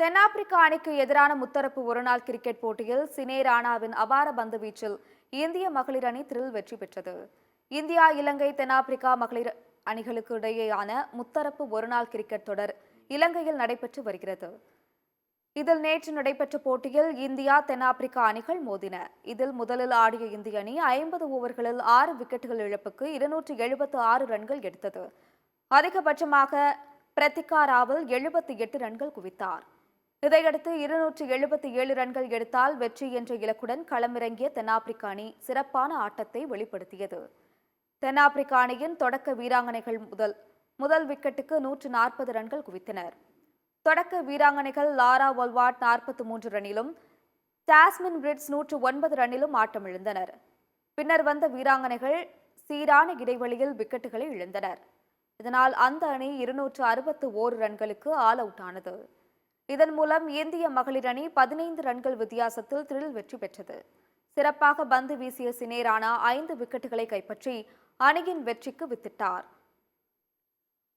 தென்னாப்பிரிக்கா அணிக்கு எதிரான முத்தரப்பு ஒருநாள் கிரிக்கெட் போட்டியில் சினே ராணாவின் அபார பந்து வீச்சில் இந்திய மகளிர் அணி த்ரில் வெற்றி பெற்றது. இந்தியா, இலங்கை, தென்னாப்பிரிக்கா மகளிர் அணிகளுக்கு இடையேயான முத்தரப்பு ஒருநாள் கிரிக்கெட் தொடர் இலங்கையில் நடைபெற்று வருகிறது. இதில் நேற்று நடைபெற்ற போட்டியில் இந்தியா, தென்னாப்பிரிக்கா அணிகள் மோதின. இதில் முதலில் ஆடிய இந்திய அணி 50 ஓவர்களில் 6 விக்கெட்டுகள் இழப்புக்கு 276 ரன்கள் எடுத்தது. அதிகபட்சமாக பிரத்திகா ராவல் 78 ரன்கள் குவித்தார். இதையடுத்து 277 ரன்கள் எடுத்தால் வெற்றி என்ற இலக்குடன் களமிறங்கிய தென்னாப்பிரிக்க அணி சிறப்பான ஆட்டத்தை வெளிப்படுத்தியது. தென்னாப்பிரிக்க அணியின் தொடக்க வீராங்கனைகள் முதல் விக்கெட்டுக்கு 140 ரன்கள் குவித்தனர். தொடக்க வீராங்கனைகள் லாரா ஒல்வாட் 43 ரன்னிலும், ஜாஸ்மின் பிரிட்ஸ் 109 ரன்னிலும் ஆட்டமிழந்தனர். பின்னர் வந்த வீராங்கனைகள் சீரான இடைவெளியில் விக்கெட்டுகளை இழந்தனர். இதனால் அந்த அணி 261 ரன்களுக்கு ஆல் அவுட் ஆனது. இதன் மூலம் இந்திய மகளிர் அணி 15 ரன்கள் வித்தியாசத்தில் த்ரில் வெற்றி பெற்றது. சிறப்பாக பந்து வீசிய சினே ராணா 5 விக்கெட்டுகளை கைப்பற்றி அணியின் வெற்றிக்கு வித்திட்டார்.